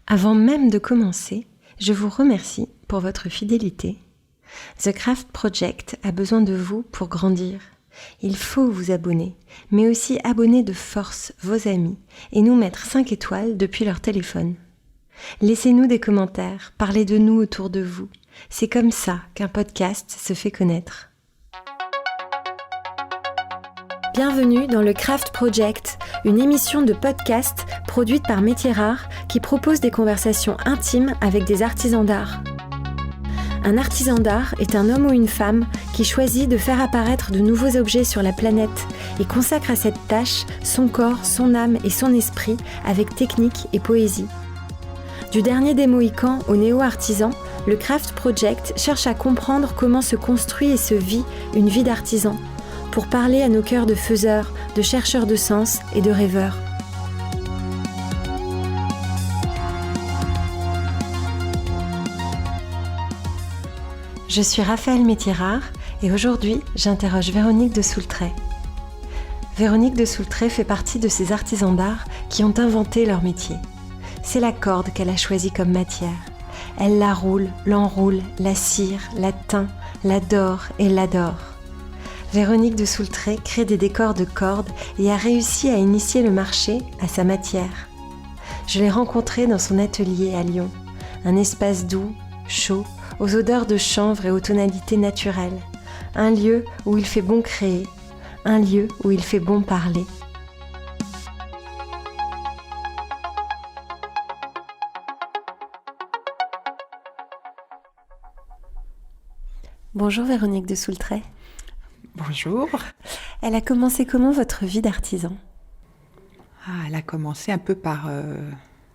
Avant même de commencer, je vous remercie pour votre fidélité. The Craft Project a besoin de vous pour grandir. Il faut vous abonner, mais aussi abonner de force vos amis et nous mettre 5 étoiles depuis leur téléphone. Laissez-nous des commentaires, parlez de nous autour de vous. C'est comme ça qu'un podcast se fait connaître. Bienvenue dans le Craft Project, une émission de podcast produite par Métiers Rares qui propose des conversations intimes avec des artisans d'art. Un artisan d'art est un homme ou une femme qui choisit de faire apparaître de nouveaux objets sur la planète et consacre à cette tâche son corps, son âme et son esprit avec technique et poésie. Du dernier des Mohicans au néo-artisan, le Craft Project cherche à comprendre comment se construit et se vit une vie d'artisan, pour parler à nos cœurs de faiseurs, de chercheurs de sens et de rêveurs. Je suis Raphaël Métiers Rares et aujourd'hui, j'interroge Véronique de Soultret. Véronique de Soultret fait partie de ces artisans d'art qui ont inventé leur métier. C'est la corde qu'elle a choisie comme matière. Elle la roule, l'enroule, la cire, la teint, la dore et l'adore. Véronique de Soultret crée des décors de cordes et a réussi à initier le marché à sa matière. Je l'ai rencontrée dans son atelier à Lyon, un espace doux, chaud, aux odeurs de chanvre et aux tonalités naturelles, un lieu où il fait bon créer, un lieu où il fait bon parler. Bonjour Véronique de Soultret. Bonjour. Elle a commencé comment votre vie d'artisan ? Elle a commencé un peu par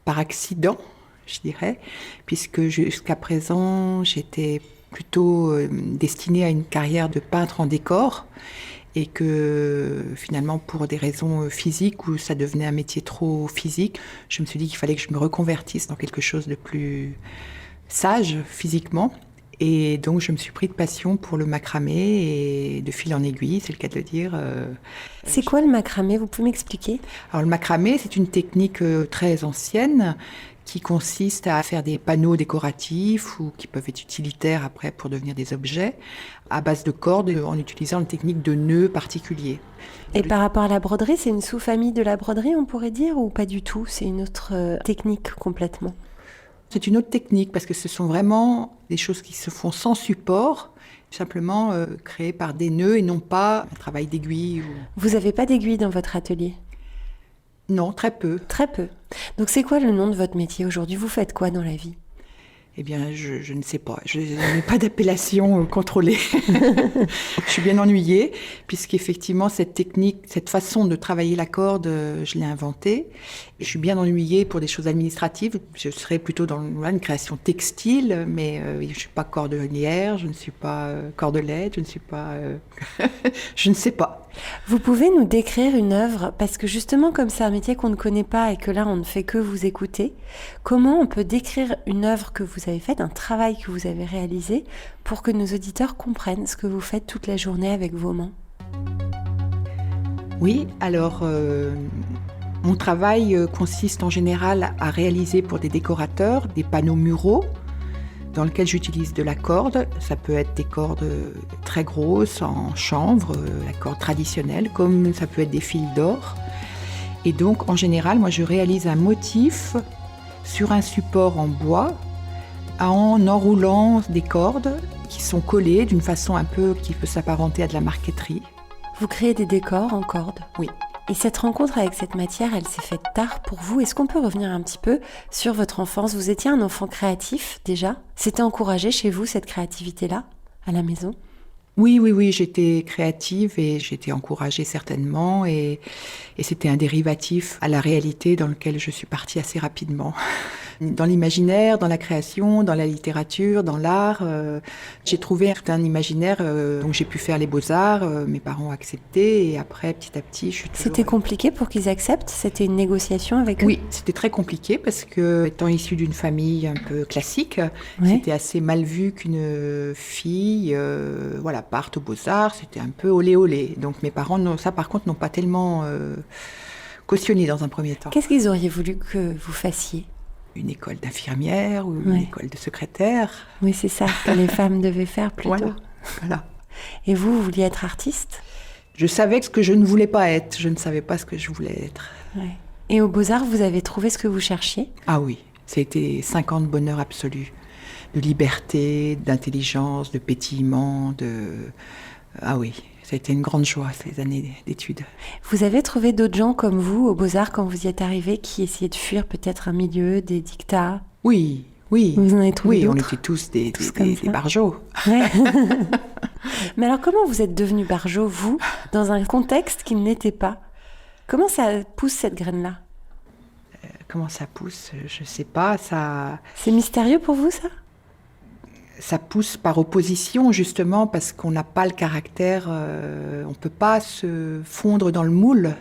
accident, je dirais, puisque jusqu'à présent, j'étais plutôt destinée à une carrière de peintre en décor et que finalement, pour des raisons physiques où ça devenait un métier trop physique, je me suis dit qu'il fallait que je me reconvertisse dans quelque chose de plus sage physiquement. Et donc, je me suis pris de passion pour le macramé et de fil en aiguille, c'est le cas de le dire. C'est quoi le macramé ? Vous pouvez m'expliquer ? Alors, le macramé, c'est une technique très ancienne qui consiste à faire des panneaux décoratifs ou qui peuvent être utilitaires après pour devenir des objets à base de cordes en utilisant une technique de nœuds particulier. Et par rapport à la broderie, c'est une sous-famille de la broderie, on pourrait dire, ou pas du tout ? C'est une autre technique complètement ? C'est une autre technique parce que ce sont vraiment des choses qui se font sans support, simplement créées par des nœuds et non pas un travail d'aiguille. Vous n'avez pas d'aiguille dans votre atelier ? Non, très peu. Très peu. Donc c'est quoi le nom de votre métier aujourd'hui ? Vous faites quoi dans la vie ? Eh bien, je ne sais pas. Je n'ai pas d'appellation contrôlée. Je suis bien ennuyée, puisqu'effectivement, cette technique, cette façon de travailler la corde, je l'ai inventée. Je suis bien ennuyée pour des choses administratives. Je serais plutôt dans une création textile, mais je ne suis pas cordelière, je ne suis pas cordelette, je ne suis pas... je ne sais pas. Vous pouvez nous décrire une œuvre, parce que justement, comme c'est un métier qu'on ne connaît pas et que là, on ne fait que vous écouter, comment on peut décrire une œuvre que vous avez faite, un travail que vous avez réalisé, pour que nos auditeurs comprennent ce que vous faites toute la journée avec vos mains ? Oui, alors, mon travail consiste en général à réaliser pour des décorateurs des panneaux muraux, dans lequel j'utilise de la corde. Ça peut être des cordes très grosses, en chanvre, la corde traditionnelle, comme ça peut être des fils d'or. Et donc, en général, moi, je réalise un motif sur un support en bois, en enroulant des cordes qui sont collées d'une façon un peu qui peut s'apparenter à de la marqueterie. Vous créez des décors en corde ? Oui. Et cette rencontre avec cette matière, elle s'est faite tard pour vous. Est-ce qu'on peut revenir un petit peu sur votre enfance ? Vous étiez un enfant créatif déjà ? C'était encouragé chez vous, cette créativité-là, à la maison ? Oui, j'étais créative et j'étais encouragée certainement et c'était un dérivatif à la réalité dans lequel je suis partie assez rapidement. Dans l'imaginaire, dans la création, dans la littérature, dans l'art, j'ai trouvé un imaginaire dont j'ai pu faire les beaux-arts, mes parents ont accepté et après, petit à petit, je suis toujours... C'était compliqué pour qu'ils acceptent ? C'était une négociation avec eux ? Oui, c'était très compliqué parce que, étant issue d'une famille un peu classique, c'était assez mal vu qu'une fille parte aux beaux-arts, c'était un peu olé olé. Donc mes parents, ça par contre, n'ont pas tellement cautionné dans un premier temps. Qu'est-ce qu'ils auraient voulu que vous fassiez ? une école d'infirmière ou une Ouais. école de secrétaire. Oui, c'est ça que les femmes devaient faire plutôt. Voilà. Et vous vouliez être artiste? Je savais ce que je ne voulais pas être. Je ne savais pas ce que je voulais être. Ouais. Et aux Beaux-Arts, vous avez trouvé ce que vous cherchiez? Ah oui, ça a été 5 ans de bonheur absolu. De liberté, d'intelligence, de pétillement, Ah oui, ça a été une grande joie, ces années d'études. Vous avez trouvé d'autres gens comme vous aux Beaux-Arts quand vous y êtes arrivés qui essayaient de fuir peut-être un milieu, des dictats? Oui, oui. Vous en avez trouvé Oui, on d'autres? était tous des comme ça. barjots. Ouais. Mais alors comment vous êtes devenu barjot, vous, dans un contexte qui ne l'était pas? Comment ça pousse cette graine-là? Comment ça pousse? Je ne sais pas, C'est mystérieux pour vous, ça pousse par opposition, justement, parce qu'on n'a pas le caractère, on ne peut pas se fondre dans le moule.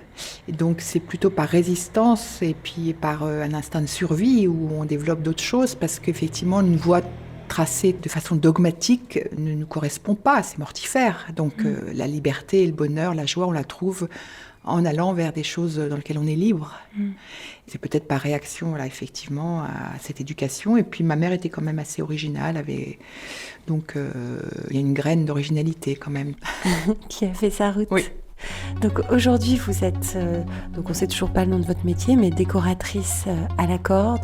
Et donc c'est plutôt par résistance et puis par un instinct de survie où on développe d'autres choses, parce qu'effectivement, une voie tracée de façon dogmatique ne nous correspond pas, c'est mortifère. Donc la liberté, le bonheur, la joie, on la trouve en allant vers des choses dans lesquelles on est libre. C'est peut-être par réaction, voilà, effectivement, à cette éducation. Et puis ma mère était quand même assez originale, donc il y a une graine d'originalité quand même. qui a fait sa route? Oui. Donc aujourd'hui, vous êtes, donc on sait toujours pas le nom de votre métier, mais décoratrice à la corde.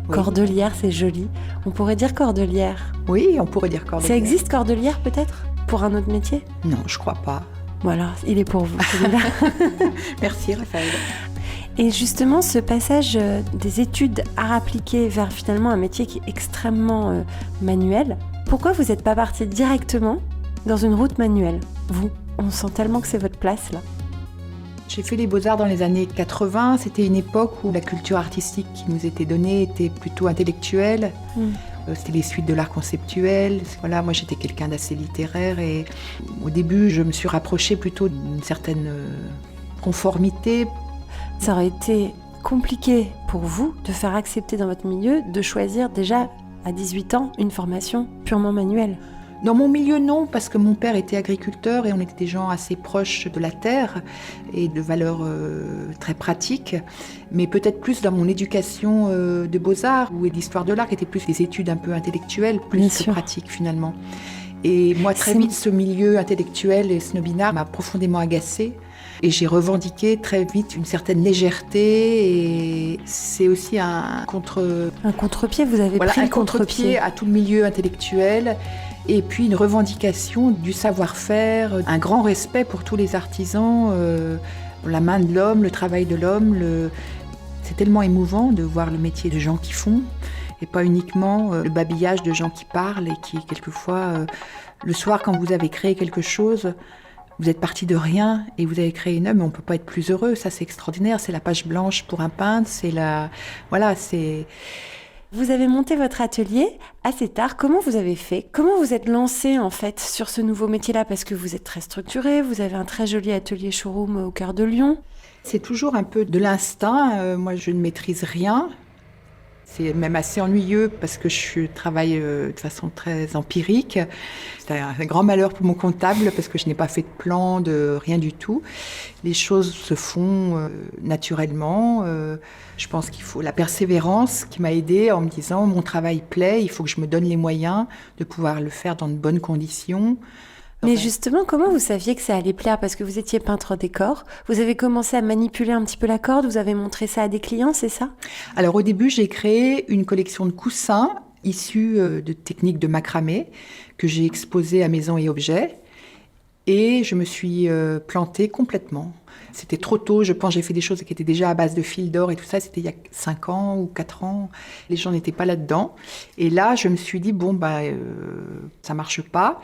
Oui. Cordelière, c'est joli. On pourrait dire cordelière. Oui, on pourrait dire cordelière. Ça existe cordelière peut-être pour un autre métier? Non, je crois pas. Bon alors, il est pour vous celui-là. Merci Raphaël. Et justement, ce passage des études art appliqué vers finalement un métier qui est extrêmement manuel, pourquoi vous n'êtes pas parti directement dans une route manuelle? Vous, on sent tellement que c'est votre place là. J'ai fait les Beaux-Arts dans les années 80. C'était une époque où la culture artistique qui nous était donnée était plutôt intellectuelle. C'était les suites de l'art conceptuel. Voilà, moi j'étais quelqu'un d'assez littéraire et au début je me suis rapprochée plutôt d'une certaine conformité. Ça aurait été compliqué pour vous de faire accepter dans votre milieu de choisir déjà à 18 ans une formation purement manuelle? Dans mon milieu, non, parce que mon père était agriculteur et on était des gens assez proches de la terre et de valeurs très pratiques. Mais peut-être plus dans mon éducation de beaux-arts ou d'histoire de l'art, qui étaient plus des études un peu intellectuelles, plus Bien que sûr. pratiques finalement. Et moi, très vite, ce milieu intellectuel et snobinard m'a profondément agacée. Et j'ai revendiqué très vite une certaine légèreté. Et c'est aussi un contre-pied, vous avez pris un le contre-pied. à tout le milieu intellectuel. Et puis une revendication du savoir-faire, un grand respect pour tous les artisans, la main de l'homme, le travail de l'homme. C'est tellement émouvant de voir le métier de gens qui font et pas uniquement le babillage de gens qui parlent et qui, quelquefois, le soir, quand vous avez créé quelque chose, vous êtes parti de rien et vous avez créé une œuvre, mais on ne peut pas être plus heureux. Ça, c'est extraordinaire. C'est la page blanche pour un peintre. Vous avez monté votre atelier assez tard. Comment vous avez fait? Comment vous êtes lancé en fait sur ce nouveau métier-là? Parce que vous êtes très structuré, vous avez un très joli atelier showroom au cœur de Lyon. C'est toujours un peu de l'instinct. Moi, je ne maîtrise rien. C'est même assez ennuyeux parce que je travaille de façon très empirique. C'est un grand malheur pour mon comptable parce que je n'ai pas fait de plan, de rien du tout. Les choses se font naturellement. Je pense qu'il faut la persévérance qui m'a aidée en me disant mon travail plaît, il faut que je me donne les moyens de pouvoir le faire dans de bonnes conditions. Mais justement, comment vous saviez que ça allait plaire? Parce que vous étiez peintre décor, vous avez commencé à manipuler un petit peu la corde, vous avez montré ça à des clients, c'est ça? Alors au début, j'ai créé une collection de coussins issus de techniques de macramé que j'ai exposées à Maisons et Objets. Et je me suis plantée complètement. C'était trop tôt, je pense, j'ai fait des choses qui étaient déjà à base de fil d'or et tout ça, c'était il y a 5 ans ou 4 ans. Les gens n'étaient pas là-dedans. Et là, je me suis dit, ça marche pas.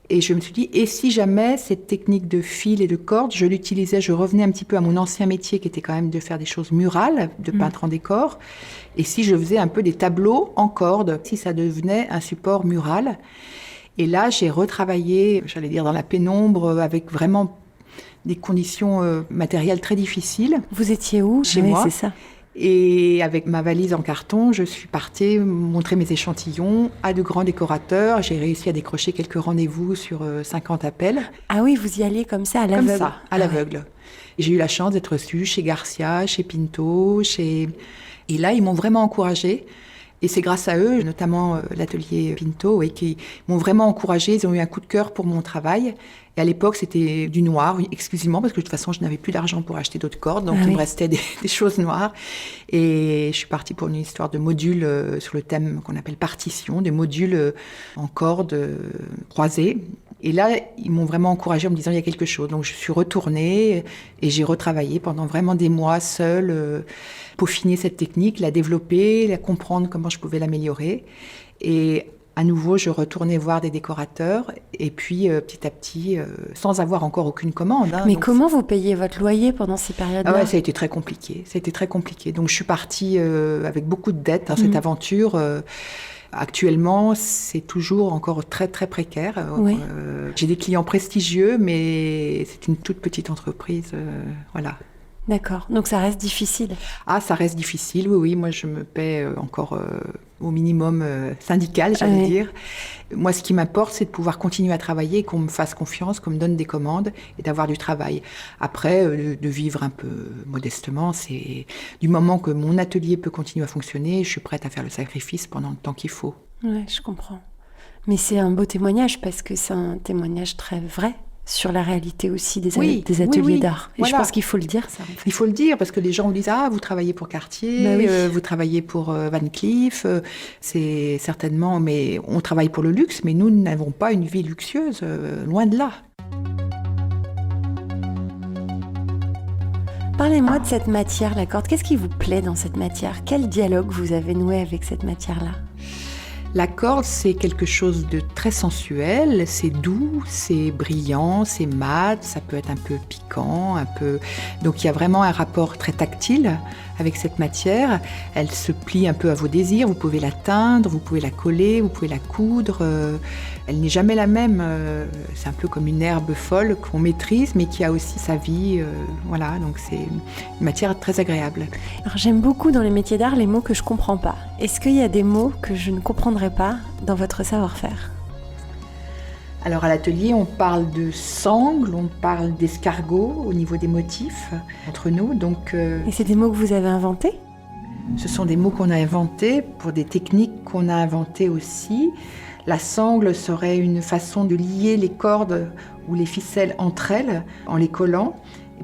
Et je me suis dit, et si jamais cette technique de fil et de corde, je l'utilisais, je revenais un petit peu à mon ancien métier qui était quand même de faire des choses murales, de peintre en décor, et si je faisais un peu des tableaux en corde, si ça devenait un support mural. Et là, j'ai retravaillé, j'allais dire dans la pénombre, avec vraiment des conditions matérielles très difficiles. Vous étiez où? Chez moi. C'est ça. Et avec ma valise en carton, je suis partie montrer mes échantillons à de grands décorateurs. J'ai réussi à décrocher quelques rendez-vous sur 50 appels. Ah oui, vous y alliez comme ça, à l'aveugle? Comme ça, à l'aveugle. Et j'ai eu la chance d'être reçue chez Garcia, chez Pinto, Et là, ils m'ont vraiment encouragée. Et c'est grâce à eux, notamment l'atelier Pinto, qui m'ont vraiment encouragée. Ils ont eu un coup de cœur pour mon travail. Et à l'époque, c'était du noir, exclusivement, parce que de toute façon, je n'avais plus d'argent pour acheter d'autres cordes. Donc, il me restait des choses noires. Et je suis partie pour une histoire de modules sur le thème qu'on appelle partition, des modules en cordes croisées. Et là, ils m'ont vraiment encouragée en me disant il y a quelque chose. Donc, je suis retournée et j'ai retravaillé pendant vraiment des mois seule, peaufiner cette technique, la développer, la comprendre comment je pouvais l'améliorer. Et à nouveau, je retournais voir des décorateurs et puis petit à petit, sans avoir encore aucune commande. Mais comment vous payez votre loyer pendant ces périodes-là ? Ça a été très compliqué. Donc, je suis partie avec beaucoup de dettes dans cette aventure. Actuellement, c'est toujours encore très, très précaire. Oui. J'ai des clients prestigieux, mais c'est une toute petite entreprise. Voilà. D'accord. Donc, ça reste difficile. Ça reste difficile, oui. Moi, je me paie encore au minimum syndical, j'allais dire. Moi, ce qui m'importe, c'est de pouvoir continuer à travailler, qu'on me fasse confiance, qu'on me donne des commandes et d'avoir du travail. Après, de vivre un peu modestement, c'est du moment que mon atelier peut continuer à fonctionner, je suis prête à faire le sacrifice pendant le temps qu'il faut. Oui, je comprends. Mais c'est un beau témoignage parce que c'est un témoignage très vrai sur la réalité aussi des ateliers d'art. Et je pense qu'il faut le dire, ça. En fait. Il faut le dire, parce que les gens vous disent « Ah, vous travaillez pour Cartier, vous travaillez pour Van Cleef. » C'est certainement... Mais on travaille pour le luxe, mais nous n'avons pas une vie luxueuse, loin de là. Parlez-moi de cette matière, la corde. Qu'est-ce qui vous plaît dans cette matière ? Quel dialogue vous avez noué avec cette matière-là ? La corde, c'est quelque chose de très sensuel, c'est doux, c'est brillant, c'est mat, ça peut être un peu piquant, Donc il y a vraiment un rapport très tactile avec cette matière. Elle se plie un peu à vos désirs, vous pouvez la teindre, vous pouvez la coller, vous pouvez la coudre. Elle n'est jamais la même. C'est un peu comme une herbe folle qu'on maîtrise, mais qui a aussi sa vie. Voilà, donc c'est une matière très agréable. Alors j'aime beaucoup dans les métiers d'art les mots que je ne comprends pas. Est-ce qu'il y a des mots que je ne comprendrais pas dans votre savoir-faire ? Alors à l'atelier, on parle de sangle, on parle d'escargot au niveau des motifs entre nous. Donc, Et c'est des mots que vous avez inventés ? Ce sont des mots qu'on a inventés pour des techniques qu'on a inventées aussi. La sangle serait une façon de lier les cordes ou les ficelles entre elles en les collant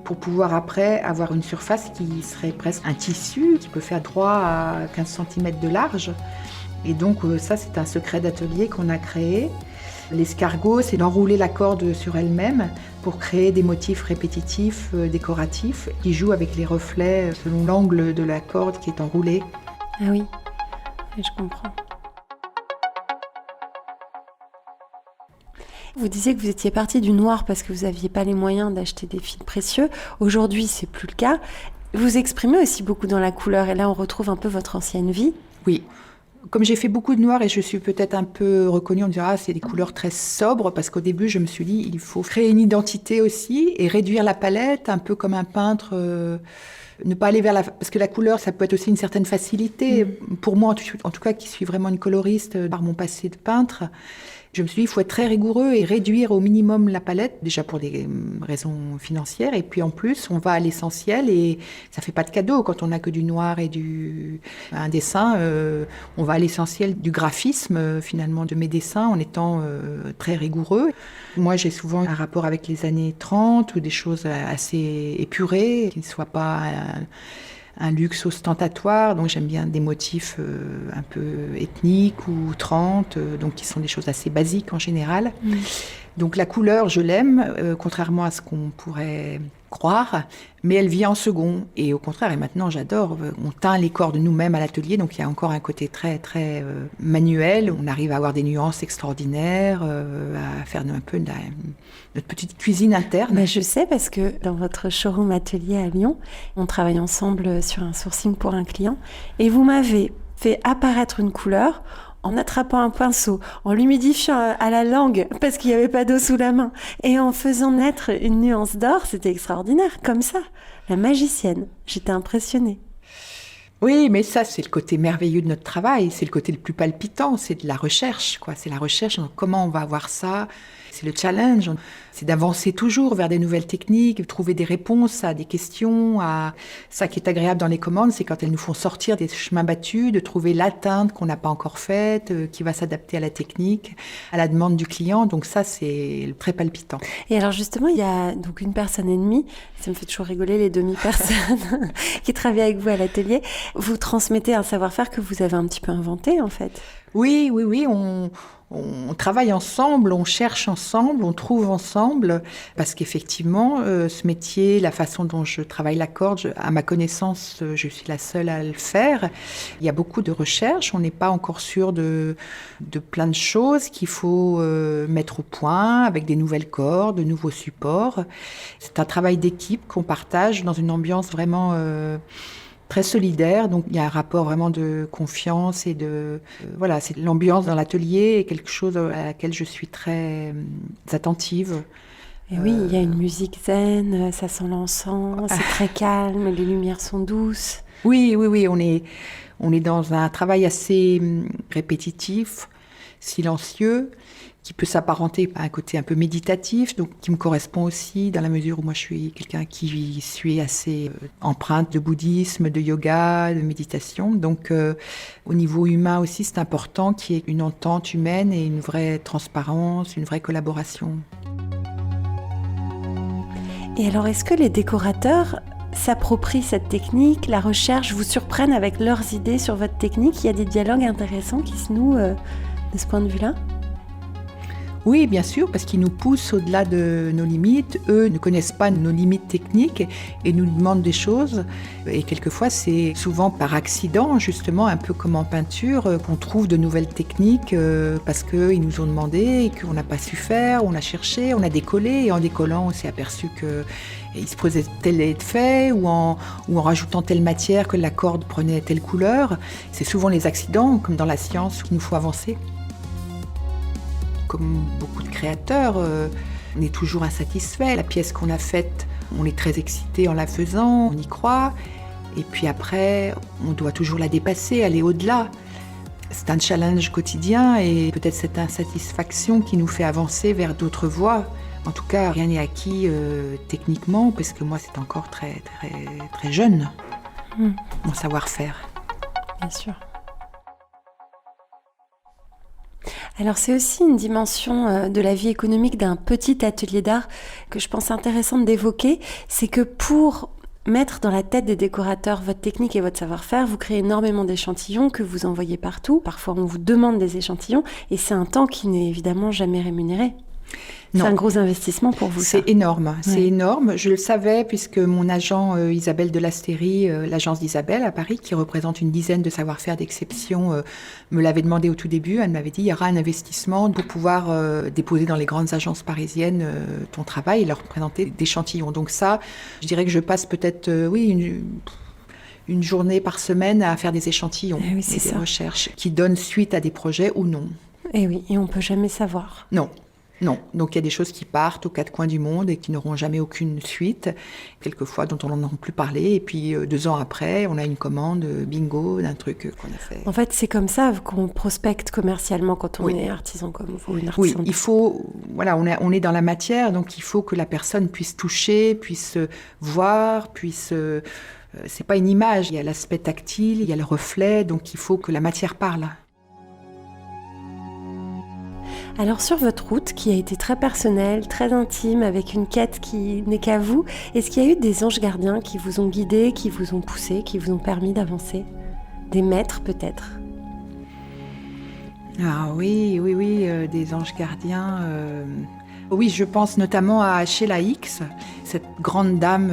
pour pouvoir après avoir une surface qui serait presque un tissu qui peut faire droit à 15 cm de large. Et donc ça, c'est un secret d'atelier qu'on a créé. L'escargot, c'est d'enrouler la corde sur elle-même pour créer des motifs répétitifs, décoratifs, qui jouent avec les reflets selon l'angle de la corde qui est enroulée. Ah oui, je comprends. Vous disiez que vous étiez partie du noir parce que vous n'aviez pas les moyens d'acheter des fils précieux. Aujourd'hui, c'est plus le cas. Vous exprimez aussi beaucoup dans la couleur et là, on retrouve un peu votre ancienne vie. Oui. Comme j'ai fait beaucoup de noir et je suis peut-être un peu reconnue, on me dira c'est des couleurs très sobres parce qu'au début je me suis dit il faut créer une identité aussi et réduire la palette un peu comme un peintre, ne pas aller vers parce que la couleur ça peut être aussi une certaine facilité. Pour moi en tout cas qui suis vraiment une coloriste par mon passé de peintre. Je me suis dit, il faut être très rigoureux et réduire au minimum la palette, déjà pour des raisons financières. Et puis en plus, on va à l'essentiel et ça ne fait pas de cadeau. Quand on n'a que du noir et un dessin, on va à l'essentiel du graphisme, finalement, de mes dessins en étant très rigoureux. Moi, j'ai souvent un rapport avec les années 30 ou des choses assez épurées, qui ne soient pas un luxe ostentatoire, donc j'aime bien des motifs un peu ethniques ou 30, donc qui sont des choses assez basiques en général. Donc la couleur, je l'aime, contrairement à ce qu'on pourrait croire, mais elle vient en second. Et au contraire, et maintenant j'adore, on teint les cordes nous-mêmes à l'atelier, donc il y a encore un côté très, très manuel. On arrive à avoir des nuances extraordinaires, à faire un peu notre petite cuisine interne. Ben, je sais parce que dans votre showroom atelier à Lyon, on travaille ensemble sur un sourcing pour un client et vous m'avez fait apparaître une couleur en attrapant un pinceau, en l'humidifiant à la langue parce qu'il n'y avait pas d'eau sous la main et en faisant naître une nuance d'or. C'était extraordinaire, comme ça. La magicienne, j'étais impressionnée. Oui, mais ça, c'est le côté merveilleux de notre travail, c'est le côté le plus palpitant, c'est de la recherche, quoi. C'est la recherche, comment on va avoir ça. C'est le challenge, c'est d'avancer toujours vers des nouvelles techniques, de trouver des réponses à des questions. Ça qui est agréable dans les commandes, c'est quand elles nous font sortir des chemins battus, de trouver l'atteinte qu'on n'a pas encore faite, qui va s'adapter à la technique, à la demande du client. Donc ça, c'est très palpitant. Et alors justement, il y a donc une personne et demie, ça me fait toujours rigoler les demi-personnes qui travaillent avec vous à l'atelier. Vous transmettez un savoir-faire que vous avez un petit peu inventé en fait. Oui, on travaille ensemble, on cherche ensemble, on trouve ensemble, parce qu'effectivement, ce métier, la façon dont je travaille la corde, à ma connaissance, je suis la seule à le faire. Il y a beaucoup de recherches, on n'est pas encore sûr de plein de choses qu'il faut mettre au point avec des nouvelles cordes, de nouveaux supports. C'est un travail d'équipe qu'on partage dans une ambiance vraiment très solidaire, donc il y a un rapport vraiment de confiance et voilà, c'est l'ambiance dans l'atelier est quelque chose à laquelle je suis très attentive. Et oui, il y a une musique zen, ça sent l'encens, c'est très calme, les lumières sont douces. Oui, on est dans un travail assez répétitif, silencieux, qui peut s'apparenter à un côté un peu méditatif, donc qui me correspond aussi dans la mesure où moi je suis quelqu'un qui suis assez empreinte de bouddhisme, de yoga, de méditation. Donc au niveau humain aussi, c'est important qu'il y ait une entente humaine et une vraie transparence, une vraie collaboration. Et alors, est-ce que les décorateurs s'approprient cette technique, la recherche, vous surprennent avec leurs idées sur votre technique? Il y a des dialogues intéressants qui se nouent de ce point de vue-là? Oui, bien sûr, parce qu'ils nous poussent au-delà de nos limites. Eux ne connaissent pas nos limites techniques et nous demandent des choses. Et quelquefois, c'est souvent par accident, justement, un peu comme en peinture, qu'on trouve de nouvelles techniques parce qu'ils nous ont demandé et qu'on n'a pas su faire. On a cherché, on a décollé et en décollant, on s'est aperçu qu'il se posait tel effet ou en rajoutant telle matière que la corde prenait telle couleur. C'est souvent les accidents, comme dans la science, où il nous faut avancer. Comme beaucoup de créateurs, on est toujours insatisfait. La pièce qu'on a faite, on est très excité en la faisant, on y croit. Et puis après, on doit toujours la dépasser, aller au-delà. C'est un challenge quotidien et peut-être cette insatisfaction qui nous fait avancer vers d'autres voies. En tout cas, rien n'est acquis techniquement, parce que moi, c'est encore très, très, très jeune, mon savoir-faire. Bien sûr. Alors c'est aussi une dimension de la vie économique d'un petit atelier d'art que je pense intéressante d'évoquer, c'est que pour mettre dans la tête des décorateurs votre technique et votre savoir-faire, vous créez énormément d'échantillons que vous envoyez partout. Parfois on vous demande des échantillons et c'est un temps qui n'est évidemment jamais rémunéré. Non. C'est un gros investissement pour vous. C'est énorme, c'est énorme. Je le savais puisque mon agent Isabelle de Lastérie, l'agence d'Isabelle à Paris, qui représente une dizaine de savoir-faire d'exception, me l'avait demandé au tout début. Elle m'avait dit il y aura un investissement pour pouvoir déposer dans les grandes agences parisiennes ton travail et leur présenter d'échantillons. Donc ça, je dirais que je passe peut-être une journée par semaine à faire des échantillons et des recherches qui donnent suite à des projets ou non. Et oui, et on peut jamais savoir. Non, donc il y a des choses qui partent aux quatre coins du monde et qui n'auront jamais aucune suite, quelquefois dont on n'en entend plus parler, et puis 2 ans après, on a une commande bingo d'un truc qu'on a fait. En fait, c'est comme ça qu'on prospecte commercialement quand on est artisan comme vous, une artisan. Oui, il faut, voilà, on est dans la matière, donc il faut que la personne puisse toucher, puisse voir, c'est pas une image, il y a l'aspect tactile, il y a le reflet, donc il faut que la matière parle. Alors sur votre route, qui a été très personnelle, très intime, avec une quête qui n'est qu'à vous, est-ce qu'il y a eu des anges gardiens qui vous ont guidé, qui vous ont poussé, qui vous ont permis d'avancer? Des maîtres peut-être? Ah oui, des anges gardiens. Oui, je pense notamment à Sheila Hicks, cette grande dame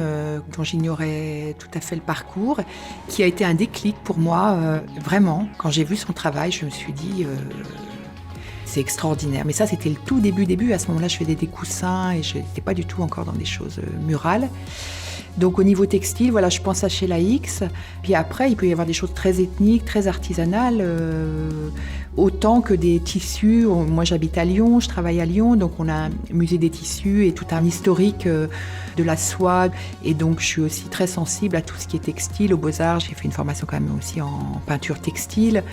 dont j'ignorais tout à fait le parcours, qui a été un déclic pour moi, vraiment. Quand j'ai vu son travail, je me suis dit... c'est extraordinaire. Mais ça, c'était le tout début. À ce moment-là, je faisais des coussins et je n'étais pas du tout encore dans des choses murales. Donc, au niveau textile, voilà, je pense à Sheila Hicks. Puis après, il peut y avoir des choses très ethniques, très artisanales, autant que des tissus. Moi, j'habite à Lyon, je travaille à Lyon, donc on a un musée des tissus et tout un historique de la soie. Et donc, je suis aussi très sensible à tout ce qui est textile, aux Beaux-Arts. J'ai fait une formation quand même aussi en peinture textile.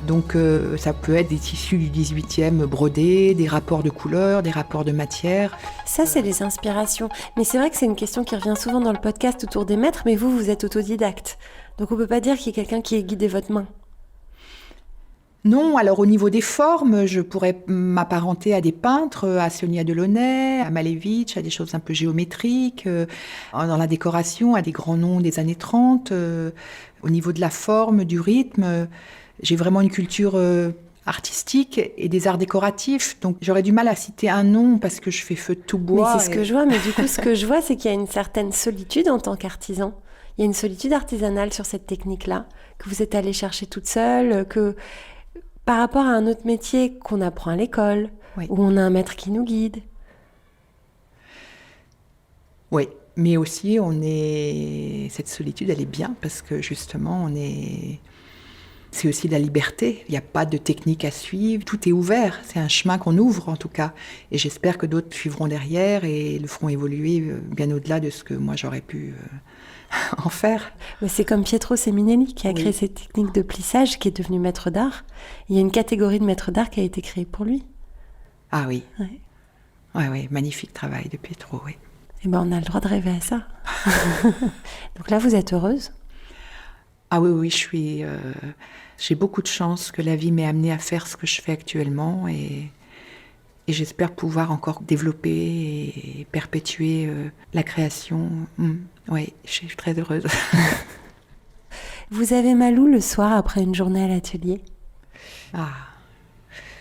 Donc, ça peut être des tissus du 18e brodés, des rapports de couleurs, des rapports de matière. Ça, c'est les inspirations. Mais c'est vrai que c'est une question qui revient souvent dans le podcast autour des maîtres, mais vous êtes autodidacte. Donc, on ne peut pas dire qu'il y ait quelqu'un qui ait guidé votre main. Non, alors au niveau des formes, je pourrais m'apparenter à des peintres, à Sonia Delaunay, à Malevich, à des choses un peu géométriques, dans la décoration, à des grands noms des années 30. Au niveau de la forme, du rythme, j'ai vraiment une culture artistique et des arts décoratifs. Donc j'aurais du mal à citer un nom parce que je fais feu de tout bois. Mais c'est ce que je vois, mais du coup ce que je vois, c'est qu'il y a une certaine solitude en tant qu'artisan. Il y a une solitude artisanale sur cette technique-là, que vous êtes allée chercher toute seule, que... Par rapport à un autre métier qu'on apprend à l'école, oui, où on a un maître qui nous guide. Oui, mais aussi cette solitude, elle est bien parce que justement, c'est aussi de la liberté. Il n'y a pas de technique à suivre, tout est ouvert. C'est un chemin qu'on ouvre en tout cas. Et j'espère que d'autres suivront derrière et le feront évoluer bien au-delà de ce que moi j'aurais pu en faire. Mais c'est comme Pietro Seminelli qui a créé cette technique de plissage qui est devenu maître d'art. Il y a une catégorie de maître d'art qui a été créée pour lui. Ah oui. Oui, magnifique travail de Pietro, oui. Eh ben, on a le droit de rêver à ça. Donc là, vous êtes heureuse ? Ah oui, j'ai beaucoup de chance que la vie m'ait amenée à faire ce que je fais actuellement et j'espère pouvoir encore développer et perpétuer la création. Oui, je suis très heureuse. Vous avez mal où le soir après une journée à l'atelier ?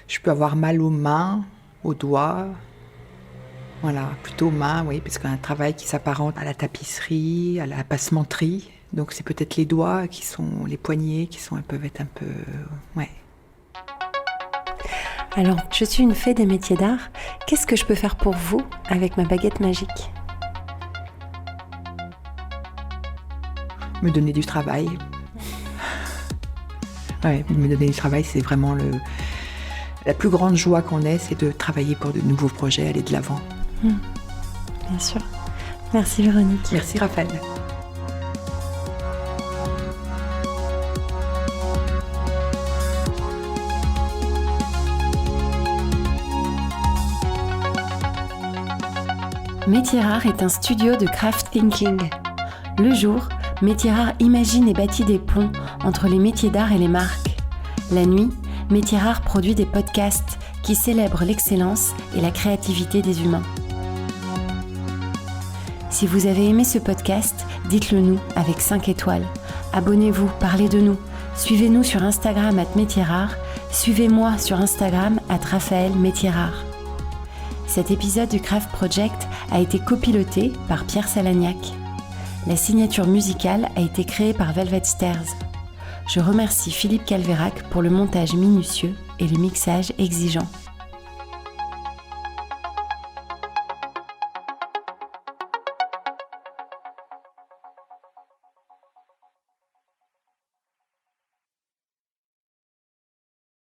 Je peux avoir mal aux mains, aux doigts. Voilà, plutôt aux mains, oui, parce qu'un travail qui s'apparente à la tapisserie, à la passementerie. Donc c'est peut-être les doigts les poignets peuvent être un peu... Ouais. Alors, je suis une fée des métiers d'art. Qu'est-ce que je peux faire pour vous avec ma baguette magique ? Me donner du travail. Ouais, me donner du travail, c'est vraiment la plus grande joie qu'on ait, c'est de travailler pour de nouveaux projets, aller de l'avant. Bien sûr. Merci Véronique. Merci Raphaël. Métiers Rares est un studio de craft thinking. Le jour, Métiers Rares imagine et bâtit des ponts entre les métiers d'art et les marques. La nuit, Métiers Rares produit des podcasts qui célèbrent l'excellence et la créativité des humains. Si vous avez aimé ce podcast, dites-le nous avec 5 étoiles. Abonnez-vous, parlez de nous. Suivez-nous sur Instagram @métiers-rares. Suivez-moi sur Instagram @RaphaëlMétiers-Rares. Cet épisode du Craft Project a été copiloté par Pierre Salagnac. La signature musicale a été créée par Velvet Stairs. Je remercie Philippe Calvérac pour le montage minutieux et le mixage exigeant.